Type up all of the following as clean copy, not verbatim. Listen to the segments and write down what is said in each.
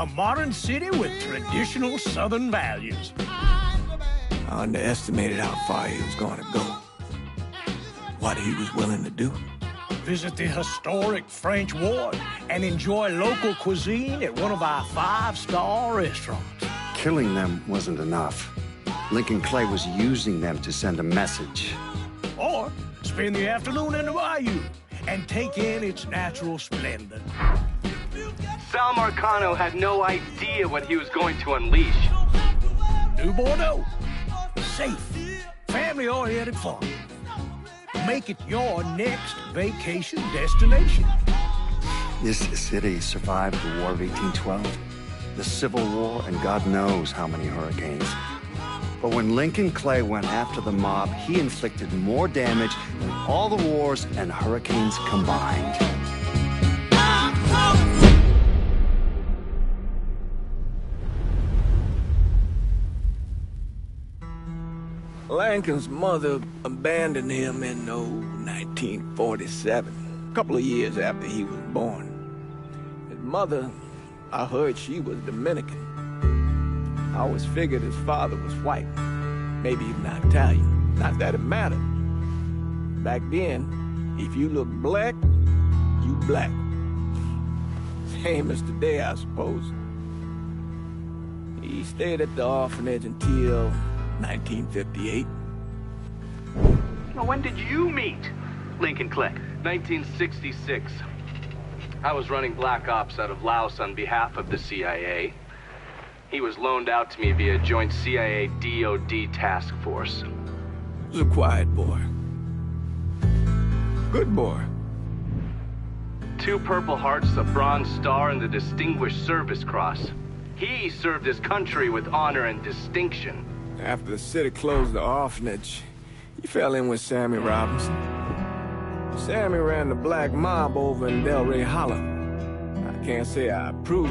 A modern city with traditional Southern values. I underestimated how far he was going to go. What he was willing to do. Visit the historic French Ward and enjoy local cuisine at one of our 5-star restaurants. Killing them wasn't enough. Lincoln Clay was using them to send a message. Or spend the afternoon in the bayou and take in its natural splendor. Sal Marcano had no idea what he was going to unleash. New Bordeaux. Safe, family-oriented fun. Make it your next vacation destination. This city survived the War of 1812, the Civil War, and God knows how many hurricanes. But when Lincoln Clay went after the mob, he inflicted more damage than all the wars and hurricanes combined. Lincoln's mother abandoned him in 1947, a couple of years after he was born. His mother, I heard she was Dominican. I always figured his father was white, maybe even Italian. Not that it mattered. Back then, if you looked black, you black. Same as today, I suppose. He stayed at the orphanage until 1958. Well, when did you meet Lincoln Clay? 1966. I was running Black Ops out of Laos on behalf of the CIA. He was loaned out to me via joint CIA-DOD task force. He was a quiet boy. Good boy. 2 Purple Hearts, a Bronze Star, and the Distinguished Service Cross. He served his country with honor and distinction. After the city closed the orphanage, he fell in with Sammy Robinson. Sammy ran the black mob over in Delray Hollow. I can't say I approve,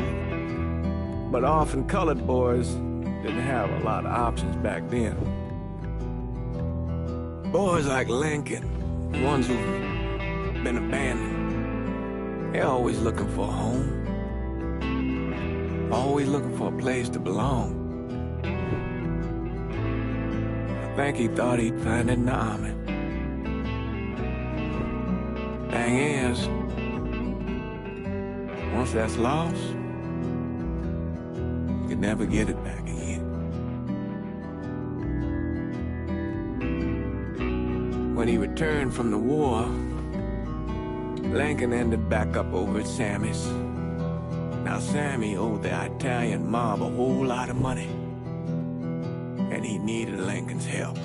but orphan colored boys didn't have a lot of options back then. Boys like Lincoln, the ones who've been abandoned, they're always looking for a home. Always looking for a place to belong. I think he thought he'd find it in the army. Thing is, once that's lost, you can never get it back again. When he returned from the war, Lincoln ended back up over at Sammy's. Now Sammy owed the Italian mob a whole lot of money, and he needed Lincoln's help.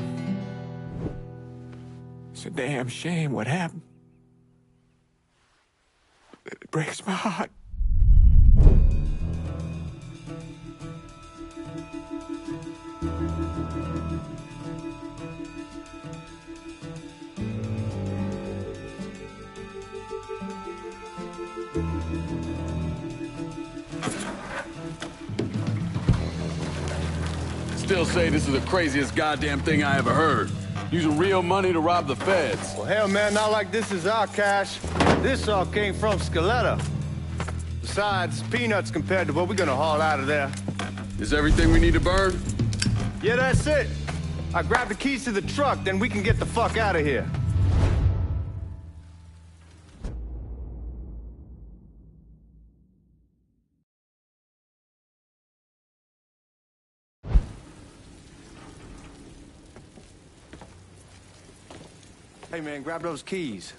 It's a damn shame what happened. It breaks my heart. Still say this is the craziest goddamn thing I ever heard. Using real money to rob the feds. Well, hell, man, not like this is our cash. This all came from Scaletta. Besides, peanuts compared to what we're gonna haul out of there. Is everything we need to burn? Yeah, that's it. I grabbed the keys to the truck, then we can get the fuck out of here. Hey, man, grab those keys.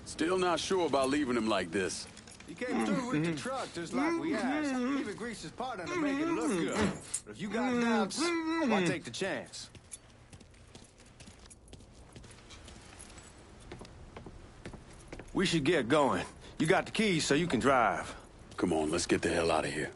Still not sure about leaving him like this. You came through with the truck just like we asked. Even Grease's partner to make it look good. But if you got doubts, why take the chance? We should get going. You got the keys so you can drive. Come on, let's get the hell out of here.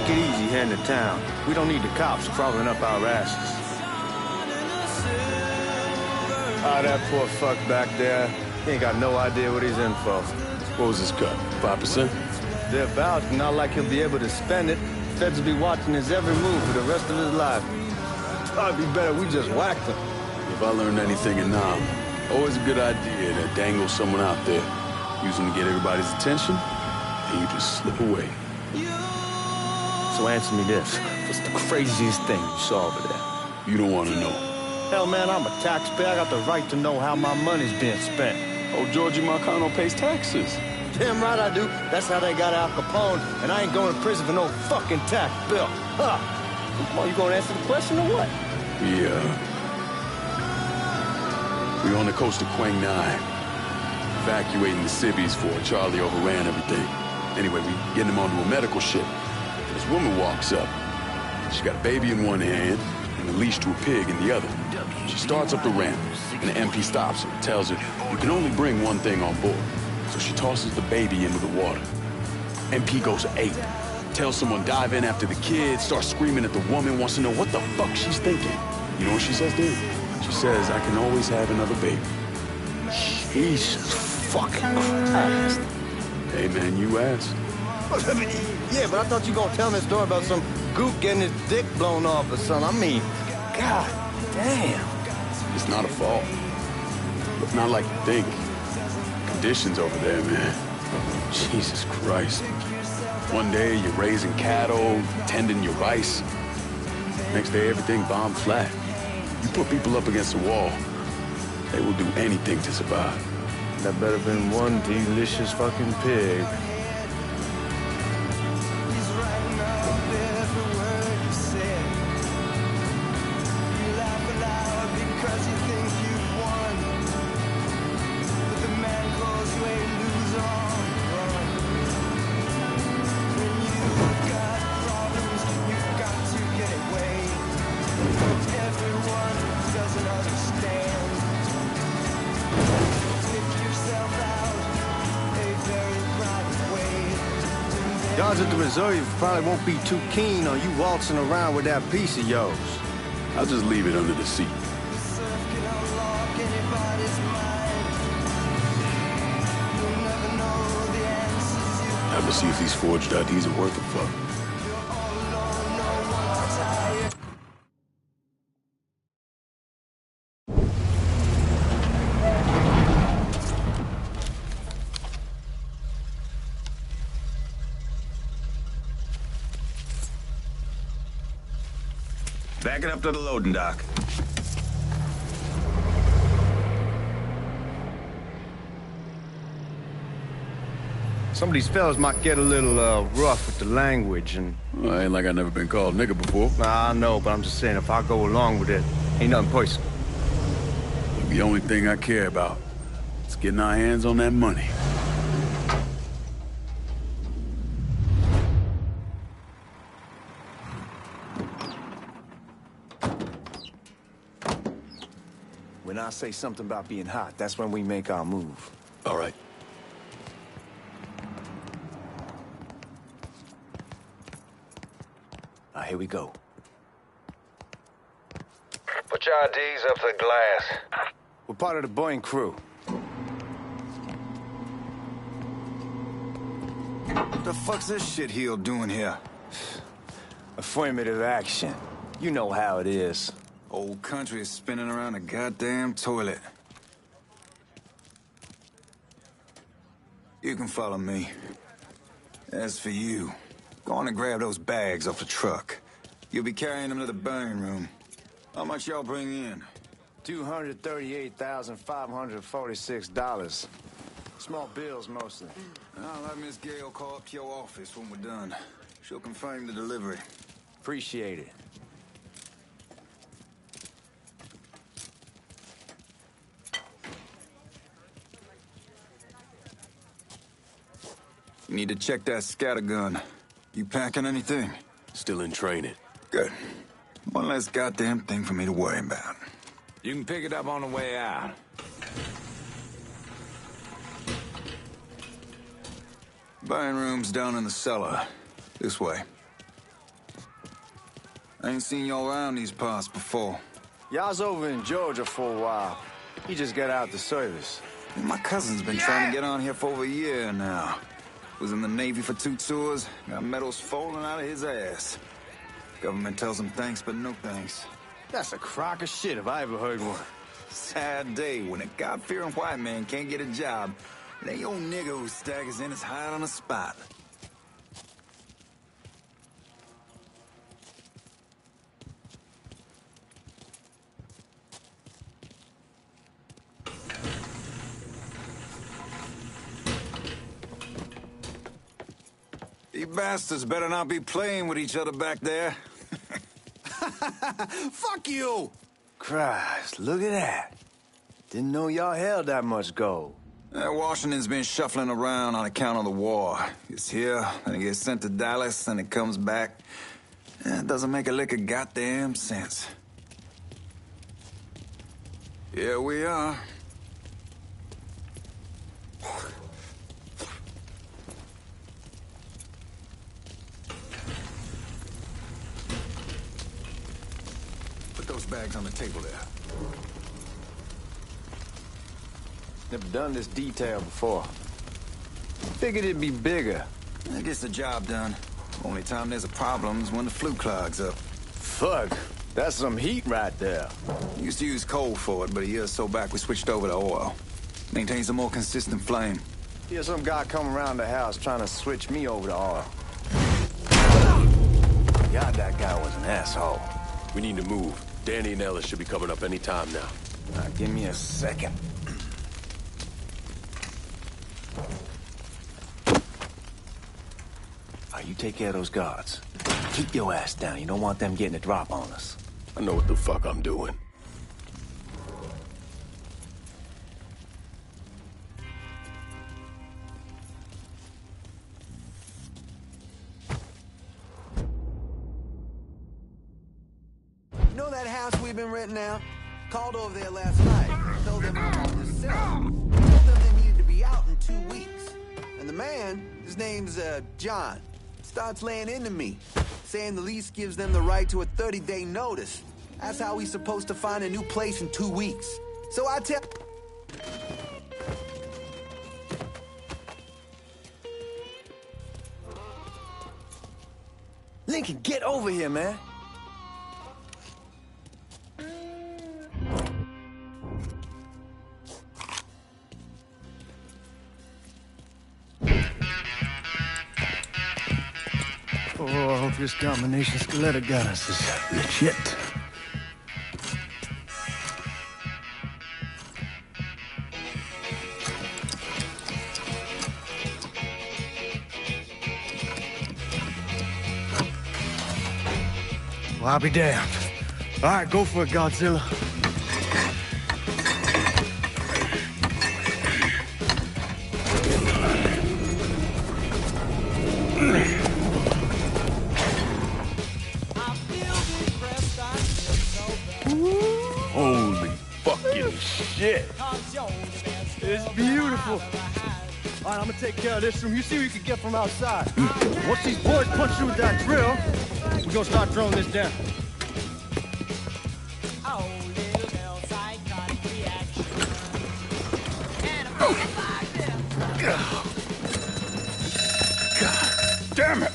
Take it easy heading to town. We don't need the cops crawling up our asses. Ah, that poor fuck back there. He ain't got no idea what he's in for. What was his cut? 5%? Thereabouts, not like he'll be able to spend it. Feds will be watching his every move for the rest of his life. Probably be better we just whacked him. If I learned anything in Nam, always a good idea to dangle someone out there. Use them to get everybody's attention, and you just slip away. So answer me this. What's the craziest thing you saw over there? You don't want to know. Hell, man, I'm a taxpayer. I got the right to know how my money's being spent. Oh, Georgie Marcano pays taxes. Damn right I do. That's how they got Al Capone, and I ain't going to prison for no fucking tax bill. Huh. Come on, you gonna answer the question or what? Yeah. We were on the coast of Quang Nai, evacuating the civvies for Charlie overran everything. Anyway, we getting him onto a medical ship. This woman walks up. She got a baby in one hand and a leash to a pig in the other. She starts up the ramp, and the MP stops her and tells her, you can only bring one thing on board. So she tosses the baby into the water. MP goes ape. Tells someone dive in after the kid, starts screaming at the woman, wants to know what the fuck she's thinking. You know what she says, dude? She says, I can always have another baby. Jesus fucking Christ. Hey, man, you asked. Yeah, but I thought you gonna tell me a story about some gook getting his dick blown off or something. I mean, God damn. It's not a fault. But not like you think. Conditions over there, man. Jesus Christ. One day you're raising cattle, tending your rice. Next day everything bombed flat. You put people up against the wall, they will do anything to survive. That better been one delicious fucking pig. Guards at the Missouri probably won't be too keen on you waltzing around with that piece of yours. I'll just leave it under the seat. Have to see if these forged IDs are worth a fuck. Back it up to the loading dock. Some of these fellas might get a little rough with the language and... Well, ain't like I never been called nigga before. Nah, I know, but I'm just saying if I go along with it, ain't nothing personal. The only thing I care about is getting our hands on that money. When I say something about being hot, that's when we make our move. All right. Here we go. Put your IDs up to the glass. We're part of the Boeing crew. What the fuck's this shitheel doing here? Affirmative action. You know how it is. Old country is spinning around a goddamn toilet. You can follow me. As for you, go on and grab those bags off the truck. You'll be carrying them to the burning room. How much y'all bring in? $238,546. Small bills, mostly. I'll have Miss Gale call up to your office when we're done. She'll confirm the delivery. Appreciate it. You need to check that scattergun. You packing anything? Still in training. Good. One less goddamn thing for me to worry about. You can pick it up on the way out. Burning room's down in the cellar. This way. I ain't seen y'all around these parts before. Y'all's over in Georgia for a while. He just got out the service. My cousin's been trying to get on here for over a year now. Was in the Navy for 2 tours, got medals falling out of his ass. Government tells him thanks, but no thanks. That's a crock of shit if I ever heard one. Sad day when a God-fearing white man can't get a job. And they old nigga who staggers in is hired on the spot. You bastards better not be playing with each other back there. Fuck you! Christ, look at that. Didn't know y'all held that much gold. Washington's been shuffling around on account of the war. It's here, then it gets sent to Dallas, then it comes back. It doesn't make a lick of goddamn sense. Here we are. Put those bags on the table there. Never done this detail before. Figured it'd be bigger. That gets the job done. Only time there's a problem is when the flue clogs up. Fuck, that's some heat right there. Used to use coal for it, but a year or so back we switched over to oil. Maintains a more consistent flame. Here's some guy come around the house trying to switch me over to oil. God, that guy was an asshole. We need to move. Danny and Ellis should be coming up any time now. Give me a second. You take care of those guards. Keep your ass down. You don't want them getting a drop on us. I know what the fuck I'm doing. You know that house we've been renting out? Called over there last night. Told them I wanted to sell. Told them they needed to be out in 2 weeks. And the man, his name's, John, starts laying into me, saying the lease gives them the right to a 30-day notice. That's how he's supposed to find a new place in 2 weeks. So I tell... Lincoln, get over here, man. Oh, I hope this combination Scaletta got us is legit. Well, I'll be damned. All right, go for it, Godzilla. Holy fucking shit. It's beautiful. All right, I'm gonna take care of this room. You see what you can get from outside. Once these boys punch through with that drill, we're gonna start throwing this down. God damn it!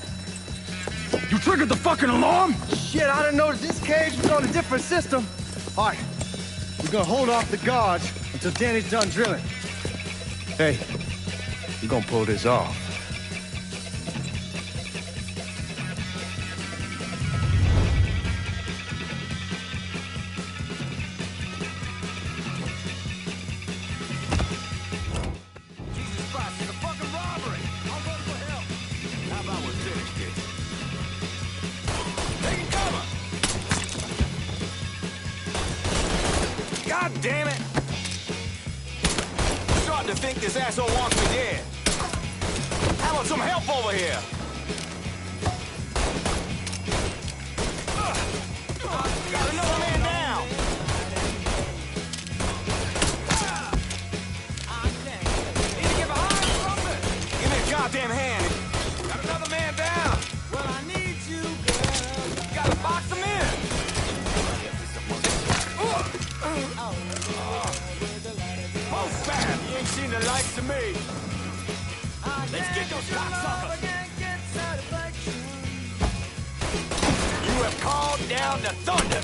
You triggered the fucking alarm? Shit, I didn't notice this cage was on a different system. All right, we're gonna hold off the guards until Danny's done drilling. Hey, we're gonna pull this off. Jesus Christ, it's a fucking robbery! I'll go for help! How about we finish this? Taking cover! God damn it! I'm starting to think this asshole wants me dead. How about some help over here? Got another man down! Need to get behind something! Give me a goddamn hand! Got another man down! Well, I need you, girl. Gotta box him in! the likes of me. Let's get those cocksuckers. You have called down the thunder.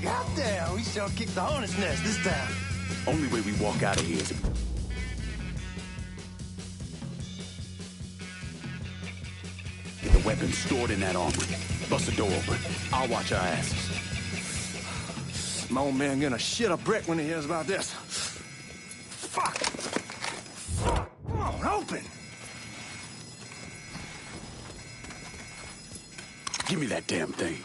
Goddamn, we sure kicked the hornet's nest this time. Only way we walk out of here is... Get the weapons stored in that armory. Bust the door open. I'll watch our asses. My old man gonna shit a brick when he hears about this. Fuck! Come on, open! Give me that damn thing.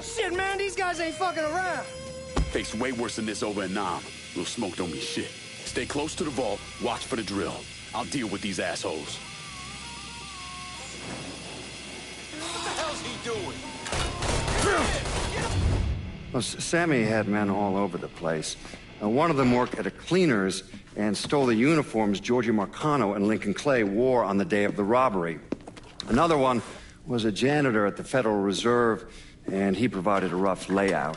Shit, man, these guys ain't fucking around. Face way worse than this over in Nam. Little smoke don't mean shit. Stay close to the vault, watch for the drill. I'll deal with these assholes. What the hell's he doing? Well, Sammy had men all over the place. One of them worked at a cleaner's and stole the uniforms Georgie Marcano and Lincoln Clay wore on the day of the robbery. Another one was a janitor at the Federal Reserve, and he provided a rough layout.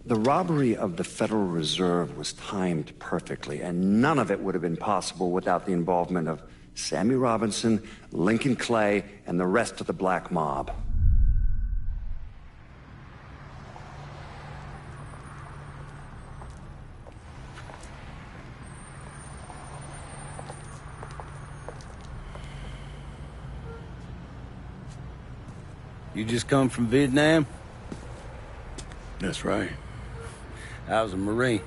The robbery of the Federal Reserve was timed perfectly, and none of it would have been possible without the involvement of Sammy Robinson, Lincoln Clay, and the rest of the black mob. You just come from Vietnam? That's right. I was a Marine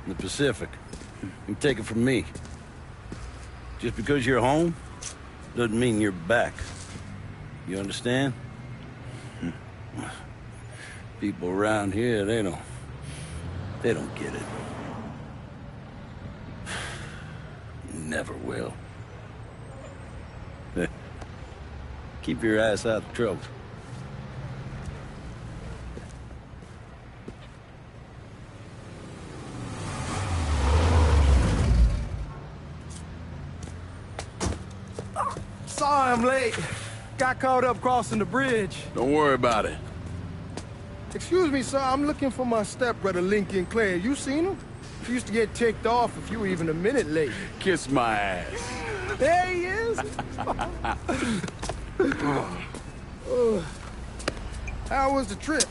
in the Pacific. You take it from me. Just because you're home doesn't mean you're back. You understand? People around here, they don't get it. Never will. Keep your ass out of trouble. Sorry I'm late. Got caught up crossing the bridge. Don't worry about it. Excuse me, sir. I'm looking for my stepbrother, Lincoln Clay. You seen him? He used to get ticked off if you were even a minute late. Kiss my ass. There he is. How was the trip?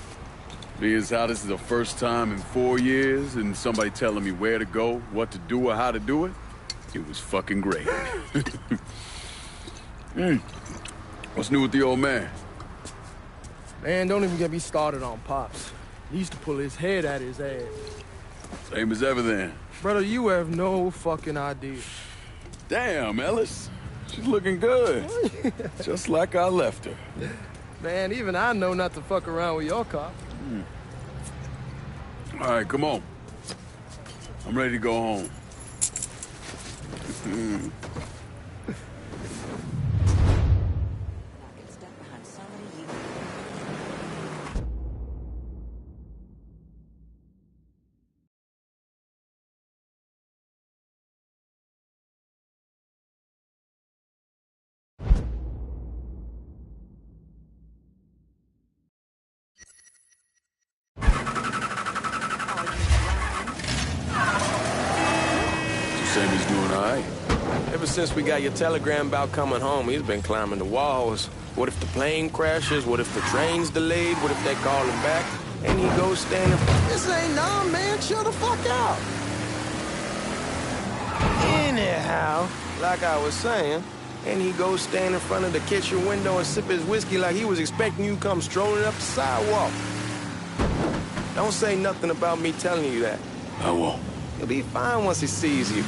Being as how this is the first time in 4 years and somebody telling me where to go, what to do, or how to do it, it was fucking great. What's new with the old man? Man, don't even get me started on Pops. He used to pull his head out his ass. Same as ever then. Brother, you have no fucking idea. Damn, Ellis. She's looking good. Just like I left her. Man, even I know not to fuck around with your cop. All right, come on. I'm ready to go home. Sammy's doing all right. Ever since we got your telegram about coming home, he's been climbing the walls. What if the plane crashes? What if the train's delayed? What if they call him back? And he goes standing... This ain't numb, man. Chill the fuck out. Anyhow. Anyhow, like I was saying, and he goes stand in front of the kitchen window and sip his whiskey like he was expecting you to come strolling up the sidewalk. Don't say nothing about me telling you that. I won't. He'll be fine once he sees you.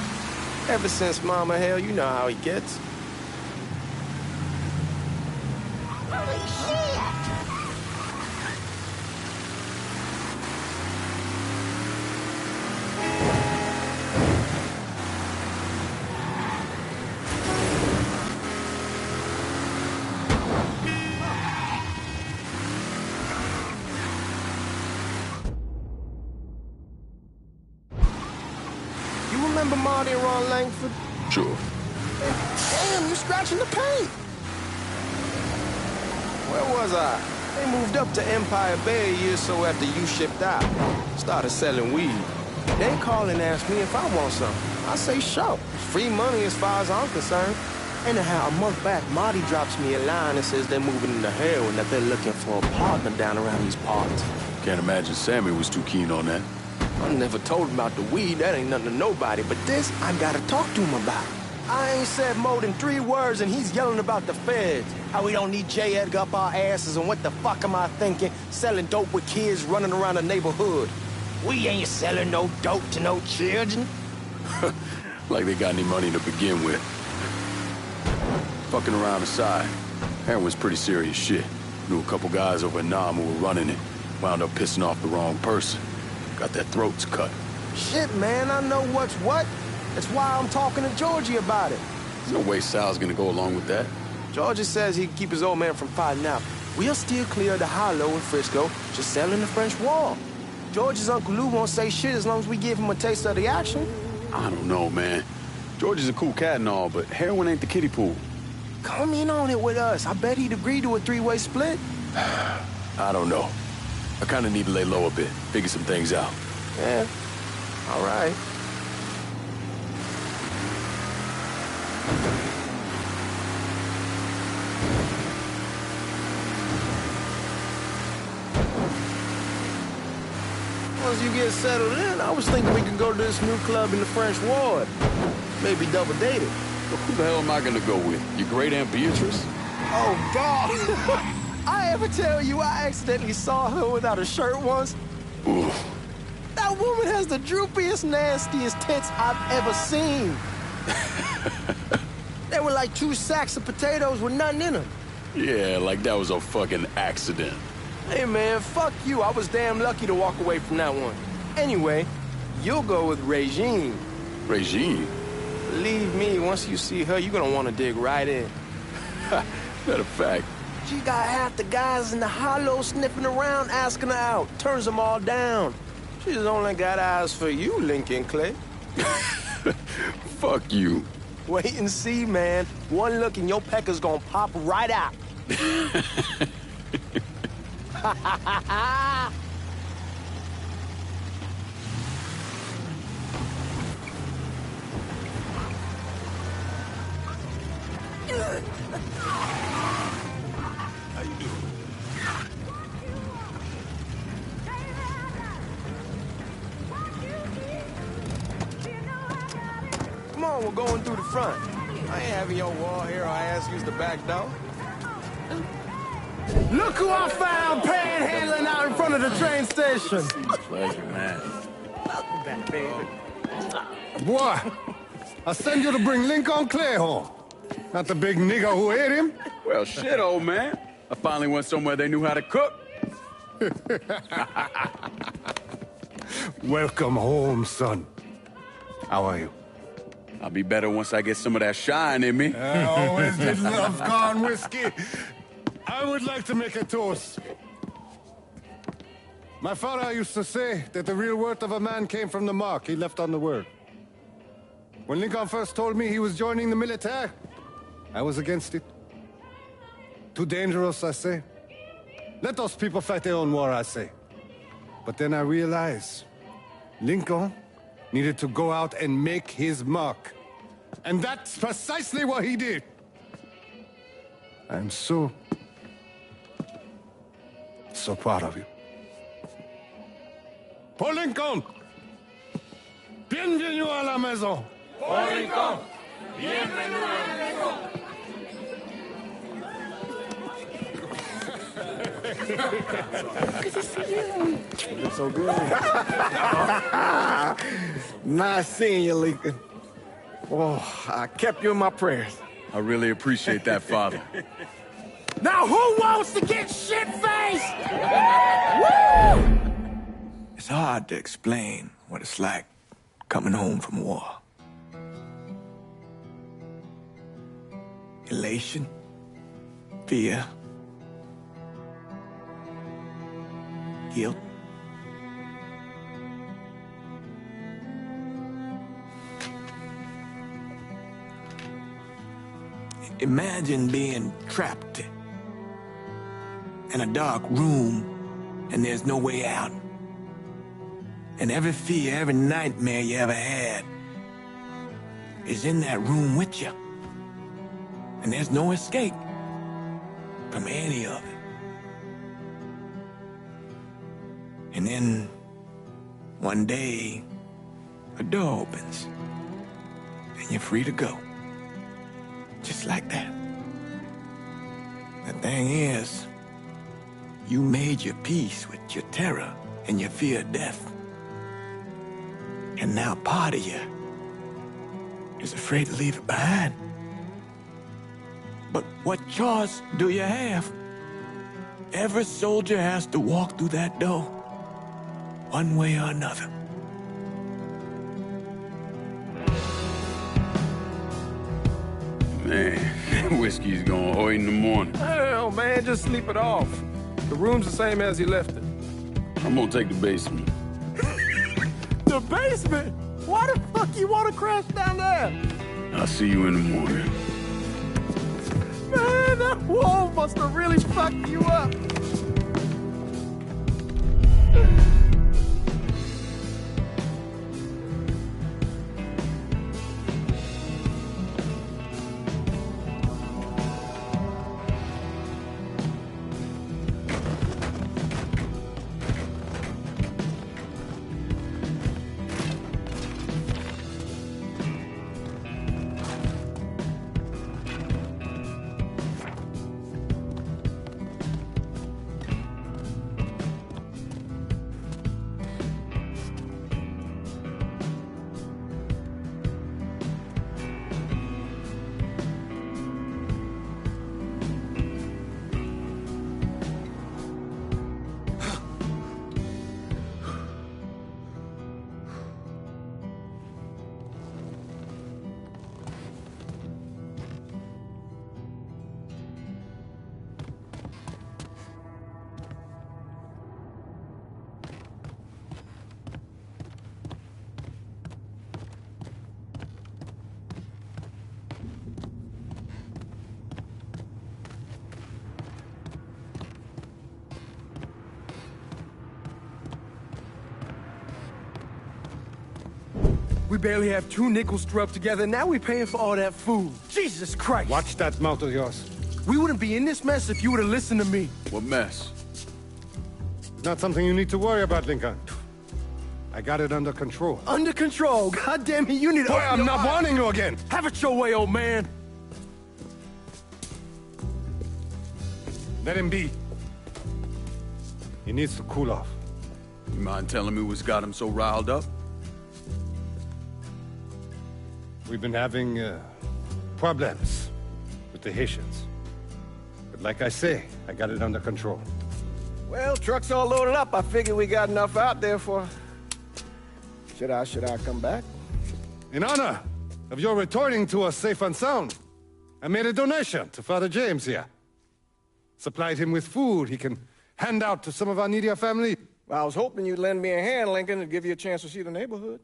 Ever since Mama Hell, you know how he gets. Holy shit! You remember Marty and Ron Langford? Sure. Damn, you're scratching the paint. Where was I? They moved up to Empire Bay a year or so after you shipped out. Started selling weed. They call and ask me if I want some. I say sure. It's free money as far as I'm concerned. Anyhow, a month back, Marty drops me a line and says they're moving into heroin, that they're looking for a partner down around these parts. Can't imagine Sammy was too keen on that. I never told him about the weed, that ain't nothing to nobody, but this, I gotta talk to him about. I ain't said more than 3 words and he's yelling about the feds. How we don't need J. Edgar up our asses and what the fuck am I thinking? Selling dope with kids running around the neighborhood. We ain't selling no dope to no children. Like they got any money to begin with. Fucking around aside, heroin's pretty serious shit. Knew a couple guys over in Nam who were running it. Wound up pissing off the wrong person. Got their throats cut. Shit, man, I know what's what. That's why I'm talking to Georgie about it. There's no way Sal's gonna go along with that. Georgie says he can keep his old man from fighting out. We'll still clear the hollow in Frisco, just selling the French Wall. George's Uncle Lou won't say shit as long as we give him a taste of the action. I don't know, man. George is a cool cat and all, but heroin ain't the kiddie pool. Come in on it with us. I bet he'd agree to a 3-way split. I don't know. I kinda need to lay low a bit, figure some things out. Yeah, all right. Once you get settled in, I was thinking we could go to this new club in the French Ward. Maybe double date it. But who the hell am I gonna go with? Your great Aunt Beatrice? Oh, God. I ever tell you I accidentally saw her without a shirt once? Ooh. That woman has the droopiest, nastiest tits I've ever seen. They were like 2 sacks of potatoes with nothing in them. Yeah, like that was a fucking accident. Hey, man, fuck you. I was damn lucky to walk away from that one. Anyway, you'll go with Regine. Regine? Believe me, once you see her, you're gonna want to dig right in. Matter of fact. She got half the guys in the hollow sniffing around, asking her out. Turns them all down. She's only got eyes for you, Lincoln Clay. Fuck you. Wait and see, man. One look and your pecker's gonna pop right out. How you doing? Come on, we're going through the front. I ain't having your wall here or I ask use the back door. Look who I found panhandling out in front of the train station. Pleasure, man. Welcome back, baby. Boy, I send you to bring Lincoln Clay home. Not the big nigger who ate him. Well, shit, old man. I finally went somewhere they knew how to cook. Welcome home, son. How are you? I'll be better once I get some of that shine in me. I always did love corn whiskey. I would like to make a toast. My father used to say that the real worth of a man came from the mark he left on the world. When Lincoln first told me he was joining the military, I was against it. Too dangerous, I say. Let those people fight their own war, I say. But then I realized Lincoln needed to go out and make his mark. And that's precisely what he did. I'm so proud of you. Paul Lincoln! Bienvenue à la maison! Paul Lincoln! Good to see you. You look so good. Nice seeing you, Lincoln. Oh, I kept you in my prayers. I really appreciate that, Father. Now who wants to get shit-faced? It's hard to explain what it's like coming home from war. Elation, fear, guilt. Imagine being trapped in a dark room and there's no way out. And every fear, every nightmare you ever had is in that room with you. And there's no escape from any of it. And then one day, a door opens and you're free to go. Just like that. The thing is, you made your peace with your terror and your fear of death. And now part of you is afraid to leave it behind. But what choice do you have? Every soldier has to walk through that door, one way or another. Man, whiskey's gonna hoy in the morning. Hell, man, just sleep it off. The room's the same as you left it. I'm gonna take the basement. The basement? Why the fuck you want to crash down there? I'll see you in the morning. Man, that wall must have really fucked you up. We barely have 2 nickels to rub together, and now we're paying for all that food. Jesus Christ! Watch that mouth of yours. We wouldn't be in this mess if you would have listened to me. What mess? It's not something you need to worry about, Lincoln. I got it under control. Under control? God damn it, you need to... Boy, I'm not warning you again! Have it your way, old man! Let him be. He needs to cool off. You mind telling me what's got him so riled up? We've been having problems with the Haitians. But like I say, I got it under control. Well, truck's all loaded up. I figure we got enough out there for... Should I come back? In honor of your returning to us safe and sound, I made a donation to Father James here. Supplied him with food he can hand out to some of our needier family. Well, I was hoping you'd lend me a hand, Lincoln, and give you a chance to see the neighborhood.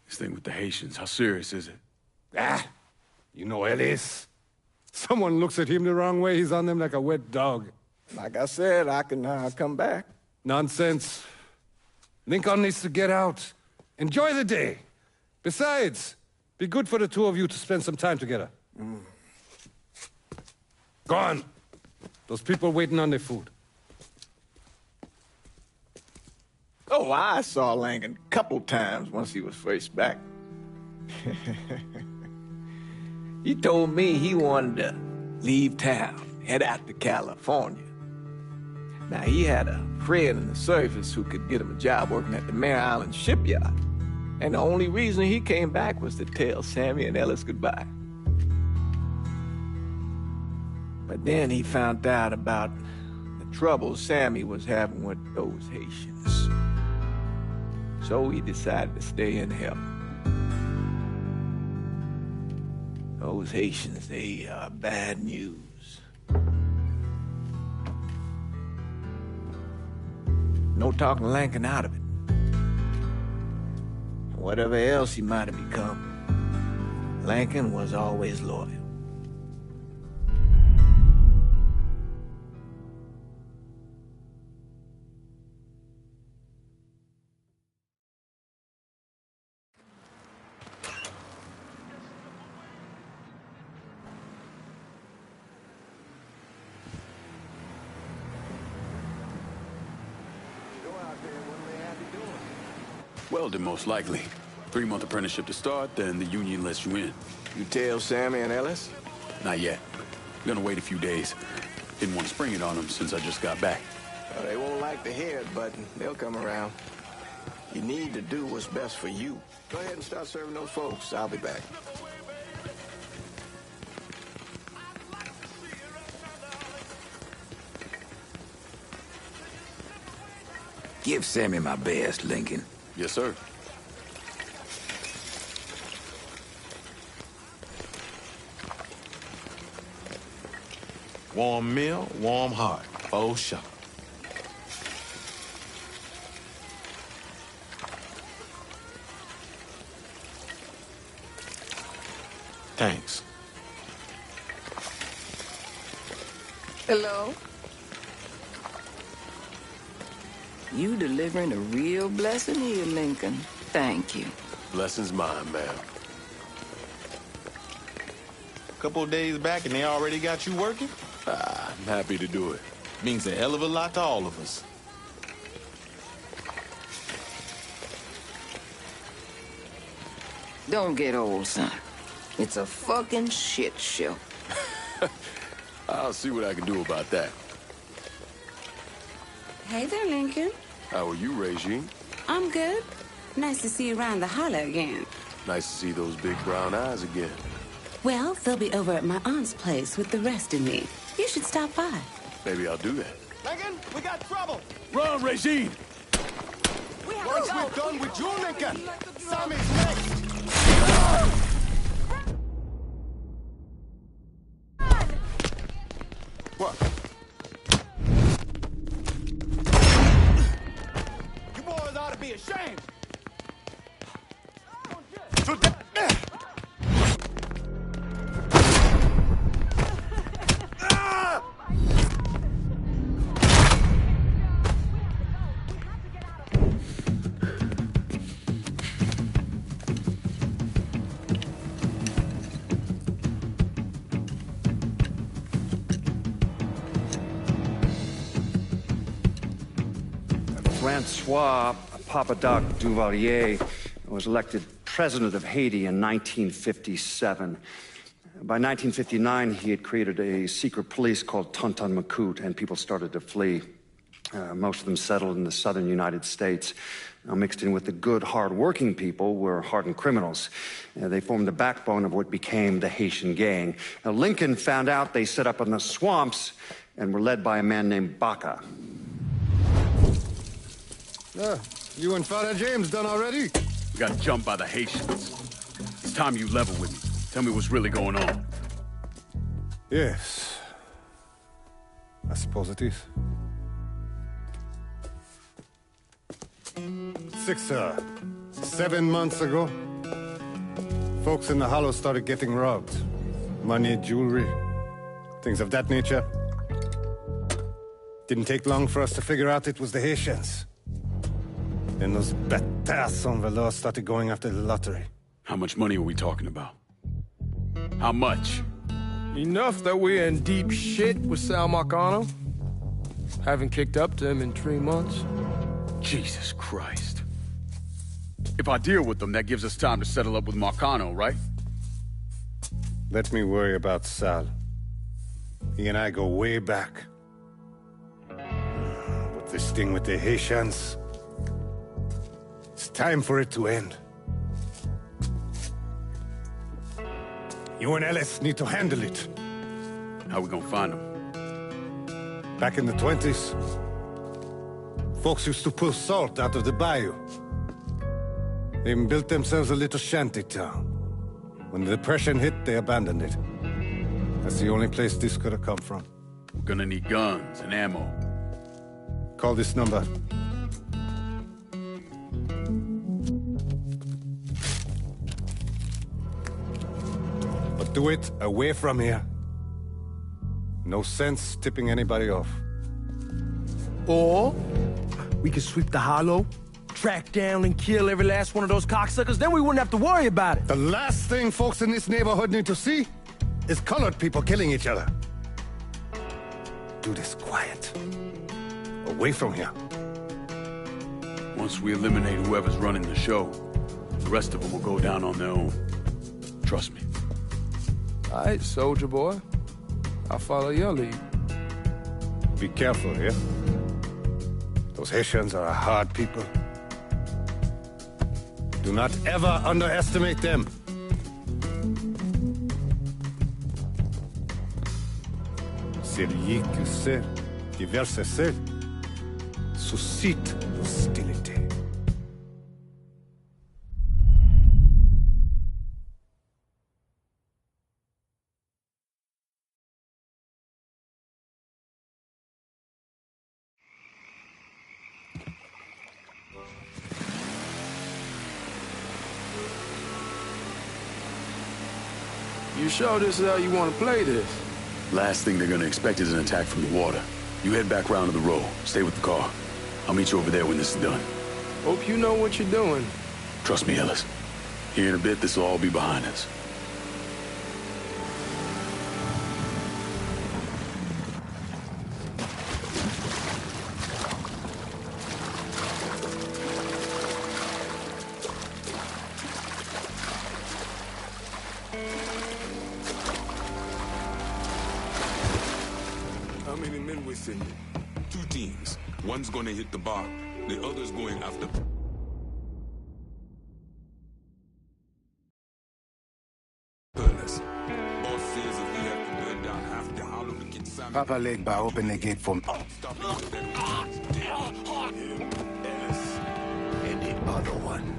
This thing with the Haitians, how serious is it? Ah, you know Ellis. Someone looks at him the wrong way, he's on them like a wet dog. Like I said, I can come back. Nonsense. Lincoln needs to get out. Enjoy the day. Besides, be good for the two of you to spend some time together. Go on. Those people waiting on their food. Oh, I saw Langan a couple times once he was first back. He told me he wanted to leave town, head out to California. Now, he had a friend in the service who could get him a job working at the Mare Island shipyard. And the only reason he came back was to tell Sammy and Ellis goodbye. But then he found out about the trouble Sammy was having with those Haitians. So he decided to stay and help. Those Haitians, they are bad news. No talking Lincoln out of it. Whatever else he might have become, Lincoln was always loyal. Welding, most likely. 3-month apprenticeship to start, then the union lets you in. You tell Sammy and Ellis? Not yet. Gonna wait a few days. Didn't want to spring it on them since I just got back. Well, they won't like to hear it, but they'll come around. You need to do what's best for you. Go ahead and start serving those folks. I'll be back. Give Sammy my best, Lincoln. Yes, sir. Warm meal, warm heart. Oh, sure. Thanks. Hello? You delivering a real blessing here, Lincoln. Thank you. Blessing's mine, ma'am. Couple of days back and they already got you working? I'm happy to do it. Means a hell of a lot to all of us. Don't get old, son. It's a fucking shit show. I'll see what I can do about that. Hey there, Lincoln. How are you, Regine? I'm good. Nice to see you around the holler again. Nice to see those big brown eyes again. Well, they'll be over at my aunt's place with the rest of me. You should stop by. Maybe I'll do that. Lincoln, we got trouble. Run, Regine! Once we're done with you, Lincoln, Sammy's next. What? You boys ought to be ashamed. Francois Papadoc Duvalier was elected president of Haiti in 1957. By 1959, he had created a secret police called Tonton Macoute, and people started to flee. Most of them settled in the southern United States. Now, mixed in with the good, hard-working people were hardened criminals. They formed the backbone of what became the Haitian gang. Now, Lincoln found out they set up in the swamps and were led by a man named Baca. You and Father James done already? We got jumped by the Haitians. It's time you level with me. Tell me what's really going on. Yes. I suppose it is. 7 months ago, folks in the Hollow started getting robbed. Money, jewelry, things of that nature. Didn't take long for us to figure out it was the Haitians. Then those bâtards on velours started going after the lottery. How much money are we talking about? How much? Enough that we're in deep shit with Sal Marcano. Haven't kicked up to him in 3 months. Jesus Christ. If I deal with them, that gives us time to settle up with Marcano, right? Let me worry about Sal. He and I go way back. But this thing with the Haitians... It's time for it to end. You and Ellis need to handle it. How we gonna find them? Back in the 20s, folks used to pull salt out of the bayou. They even built themselves a little shanty town. When the Depression hit, they abandoned it. That's the only place this could have come from. We're gonna need guns and ammo. Call this number. But do it away from here. No sense tipping anybody off. Or we could sweep the hollow, track down and kill every last one of those cocksuckers, then we wouldn't have to worry about it. The last thing folks in this neighborhood need to see is colored people killing each other. Do this quiet. Away from here. Once we eliminate whoever's running the show, the rest of them will go down on their own. Trust me. All right, soldier boy. I'll follow your lead. Be careful here. Those Haitians are a hard people. Do not ever underestimate them. Celui qui sait qui verse sel suscite l'hostilité. You sure this is how you want to play this? Last thing they're gonna expect is an attack from the water. You head back round to the row. Stay with the car. I'll meet you over there when this is done. Hope you know what you're doing. Trust me, Ellis. Here in a bit, this will all be behind us. How many men we sending? 2 teams. One's gonna hit the bar. The other's going after... Boss says if we have to burn down half the hollow to get Sam... Papa Legba, open the gate for me. Stop it. Ellis. And the other one.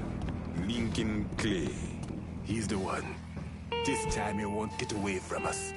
Lincoln Clay. He's the one. This time he won't get away from us.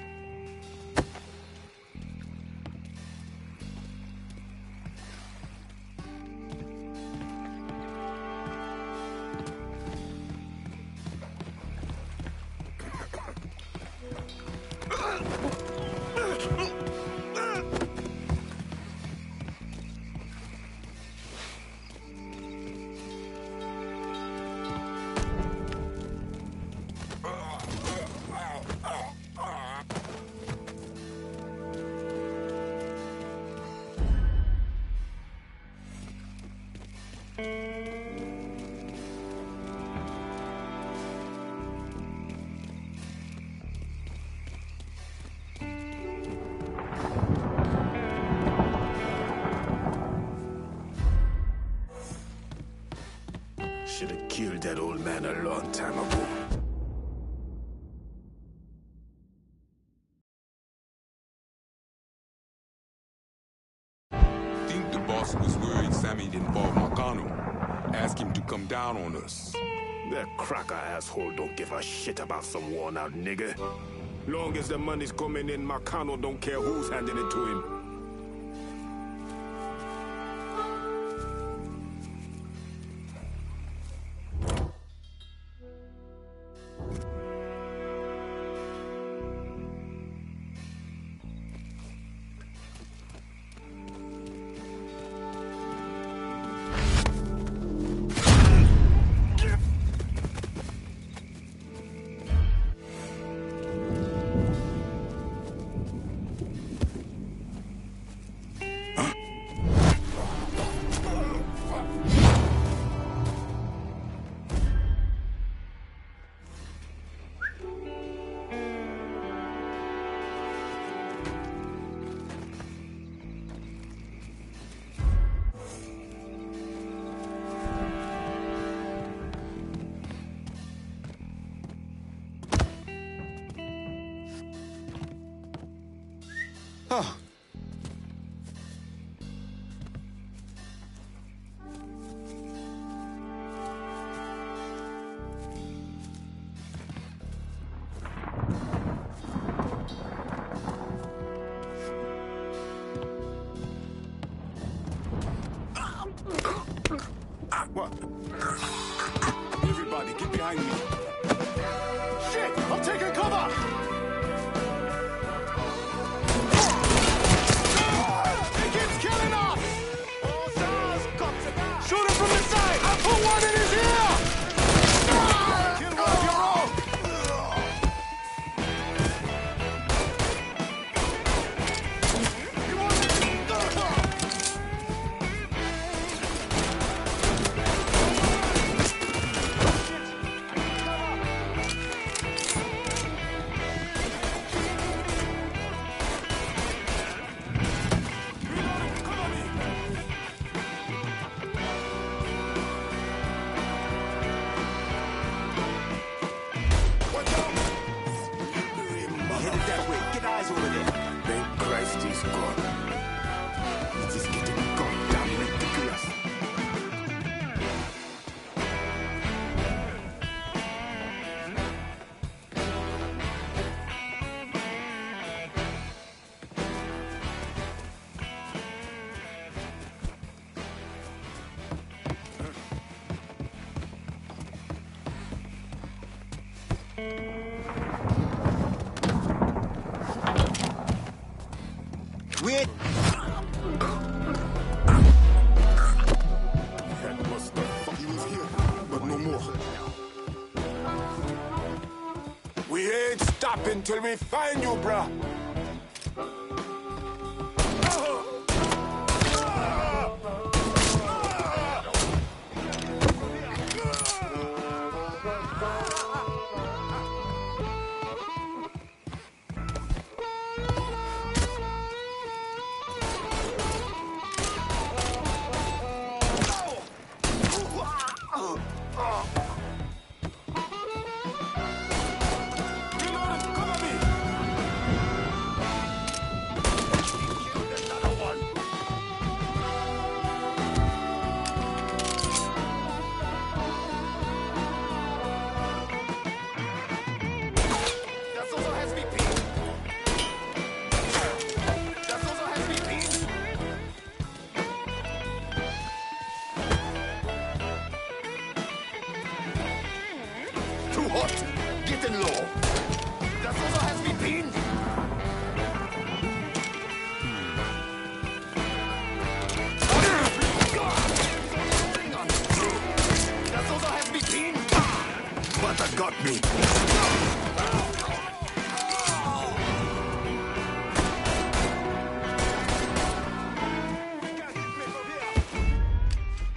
Should have killed that old man a long time ago. Think the boss was worried Sammy'd involve Marcano. Ask him to come down on us. That cracker asshole don't give a shit about some worn-out nigga. Long as the money's coming in, Marcano don't care who's handing it to him. Oh. What? Everybody, get behind me. Shit! I'm taking cover! He keeps killing us! Shoot him from the side! I put one in his ear! Kill one of your own! Wait! He was here, but no more. We ain't stopping till we find you, bruh. Getting low. Das also has me pinned. Das also has me pinned. Butter got me.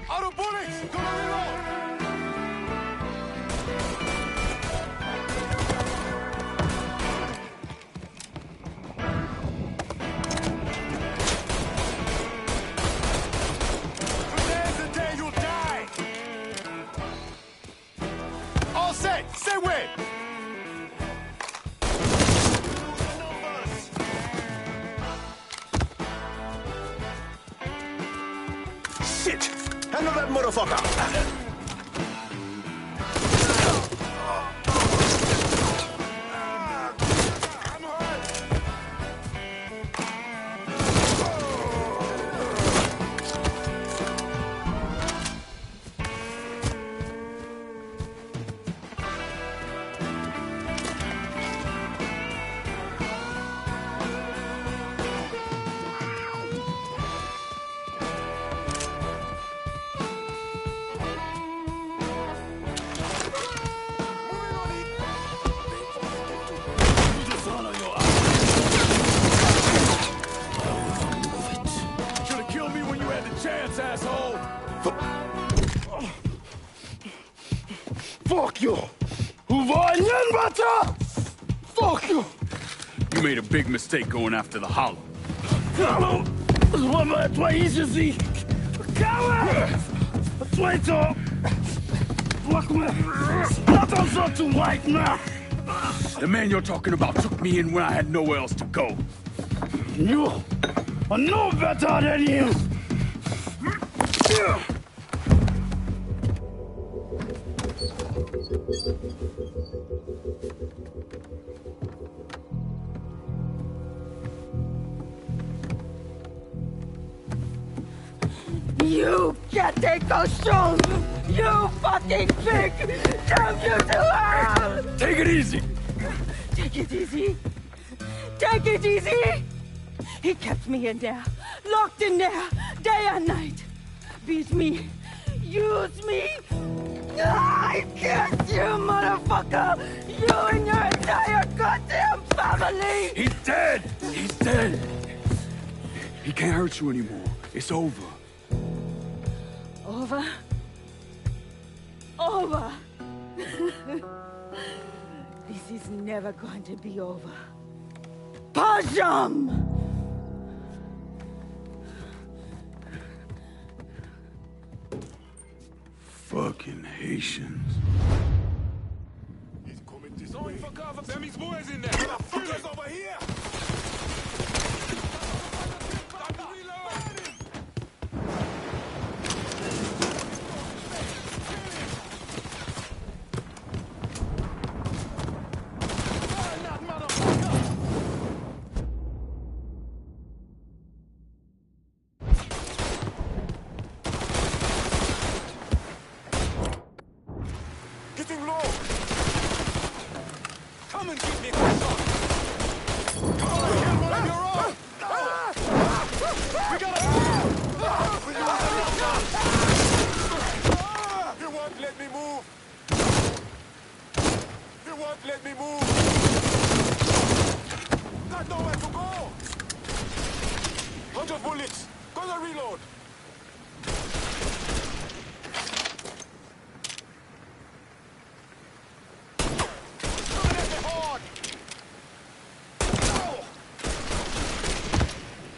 Out of bullets! Gonna reload! Stay away! Shit! Handle that motherfucker! Chance, asshole! Fuck you! Fuck you! You made a big mistake going after the Hollow. The man you're talking about took me in when I had nowhere else to go. You are no better than you! You can't take those shoes! You fucking pig! Damn you to hell! Take it easy! Take it easy! Take it easy! He kept me in there, locked in there, day and night. Beat me, use me. I kiss you, motherfucker! You and your entire goddamn family! He's dead! He's dead! He can't hurt you anymore. It's over. Over? Over! This is never going to be over. Pajam! Fucking Haitians. He's coming this way. For cover. Sammy's boys in there. Motherfuckers over here! Getting low! Come and give me a shot! Come on, kill one of your own! We gotta move! We got enough! You won't let me move! You won't let me move! Got nowhere to go! 100 bullets! Gonna reload!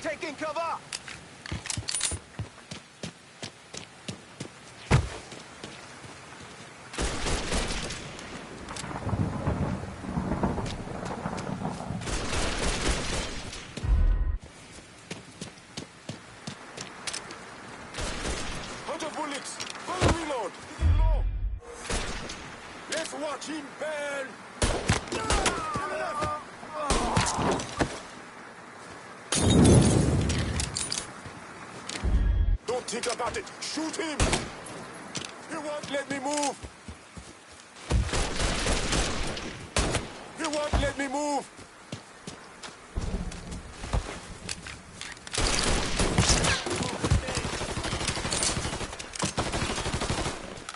Taking cover! Bullets! Gonna reload! Low. Let's watch him burn! Don't think about it! Shoot him! He won't let me move! He won't let me move!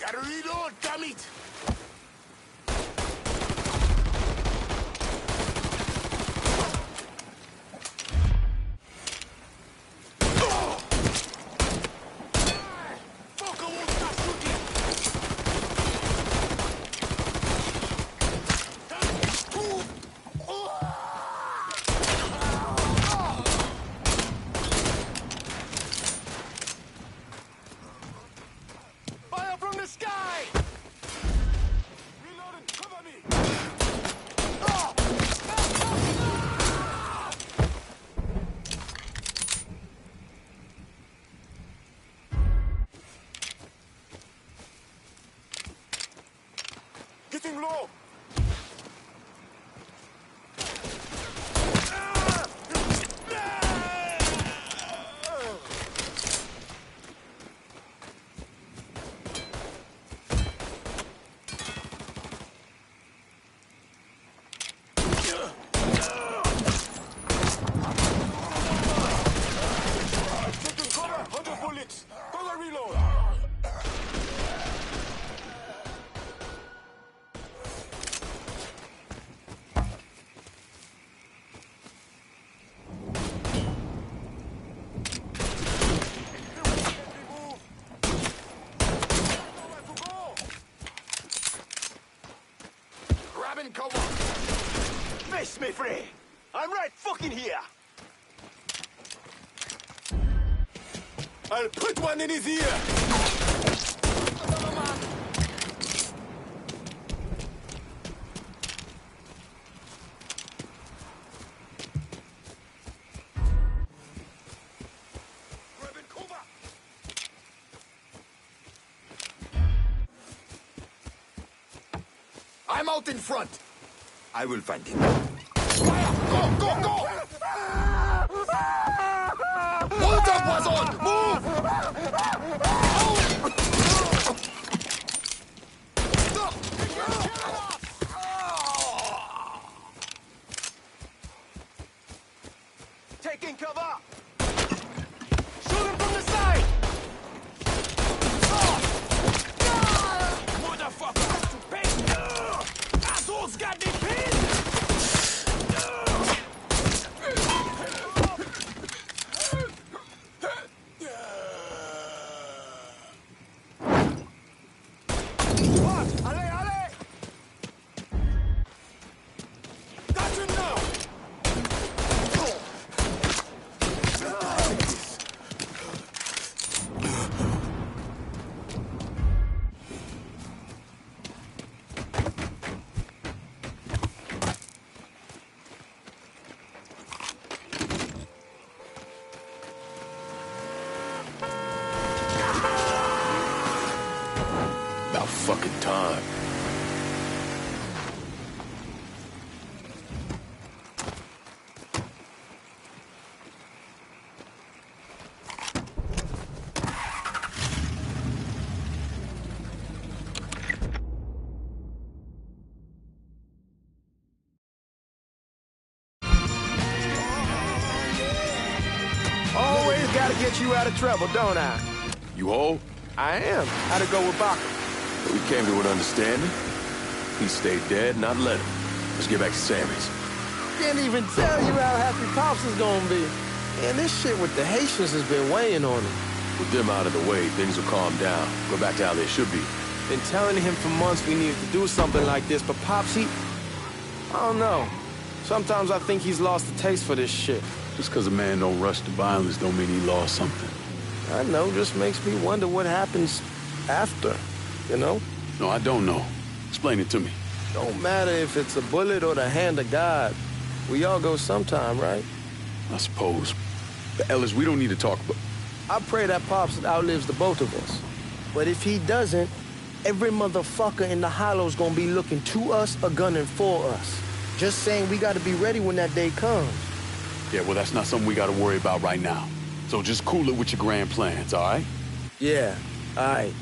Gotta reload, damn it! Fire from the sky! Reloading, cover me! Getting low! Taking cover! 100 bullets! Gonna reload! Grabbing cover! Face me free! I'm right fucking here! I'll put one in his ear! I'm out in front. I will find him. Fire! Go, go, go! Molotov was on! Move! Taking cover! Shoot him from the side! Motherfucker! Pain! Assholes got me pinned! What? Ale, ale! Got you now! About fucking time. Always gotta get you out of trouble, don't I? You whole? I am. How'd it go with Baca? We came to an understanding. He stayed dead, not let him. Let's get back to Sammy's. Can't even tell you how happy Pops is gonna be. Man, this shit with the Haitians has been weighing on him. With them out of the way, things will calm down. Go back to how they should be. Been telling him for months we needed to do something like this, but Pops, I don't know. Sometimes I think he's lost the taste for this shit. Just because a man don't rush to violence don't mean he lost something. I know, just makes me wonder what happens after, you know? No, I don't know. Explain it to me. Don't matter if it's a bullet or the hand of God. We all go sometime, right? I suppose. But Ellis, we don't need to talk about... I pray that Pops outlives the both of us. But if he doesn't, every motherfucker in the hollow's gonna be looking to us or gunning for us. Just saying we gotta be ready when that day comes. Yeah, well, that's not something we gotta worry about right now. So just cool it with your grand plans, all right? Yeah, all right.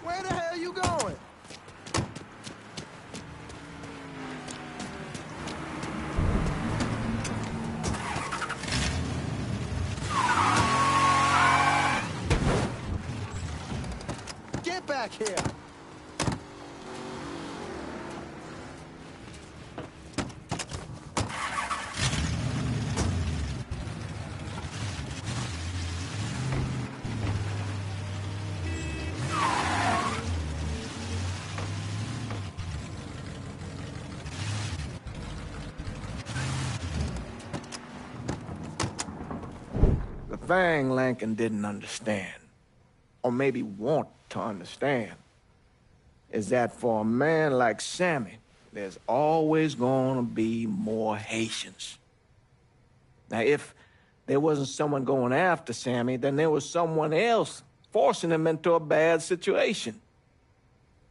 Where the hell you going? Get back here! The thing Lincoln didn't understand, or maybe want to understand, is that for a man like Sammy, there's always gonna be more Haitians. Now, if there wasn't someone going after Sammy, then there was someone else forcing him into a bad situation.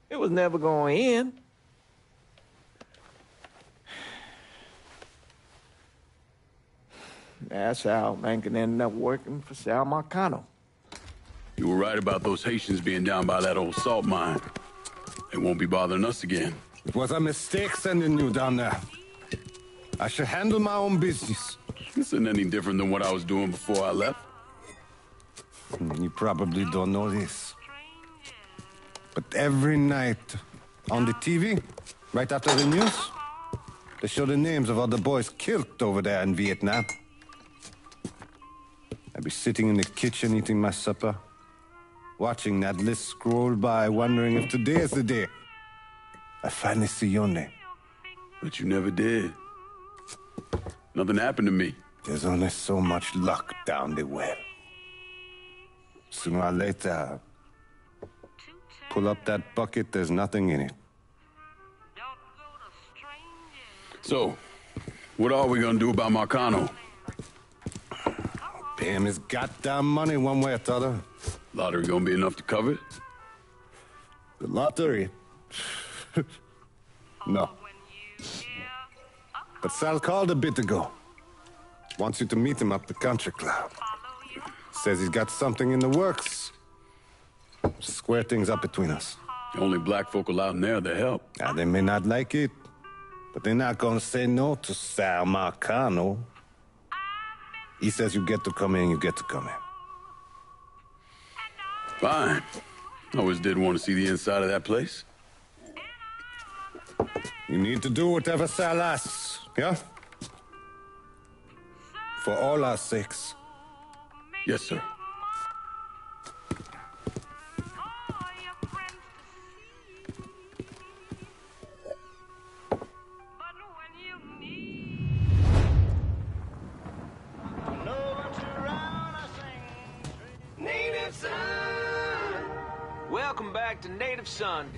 It was never going to end. That's how Lincoln ended up working for Sal Marcano. You were right about those Haitians being down by that old salt mine. They won't be bothering us again. It was a mistake sending you down there. I should handle my own business. This isn't any different than what I was doing before I left. You probably don't know this. But every night on the TV, right after the news, they show the names of all the boys killed over there in Vietnam. I'd be sitting in the kitchen eating my supper, watching that list scroll by, wondering if today is the day I finally see your name. But you never did. Nothing happened to me. There's only so much luck down the well. Sooner or later, pull up that bucket, there's nothing in it. So, what are we gonna do about Marcano? Pay him his goddamn money one way or the other. Lottery gonna be enough to cover it? The lottery? No. But Sal called a bit ago. Wants you to meet him up the country club. Says he's got something in the works. Square things up between us. The only black folk allowed in there to help. Now, they may not like it, but they're not gonna say no to Sal Marcano. He says you get to come in, you get to come in. Fine. I always did want to see the inside of that place. You need to do whatever Sal asks, yeah? For all our sakes. Yes, sir. Native Son! Welcome back to Native Son.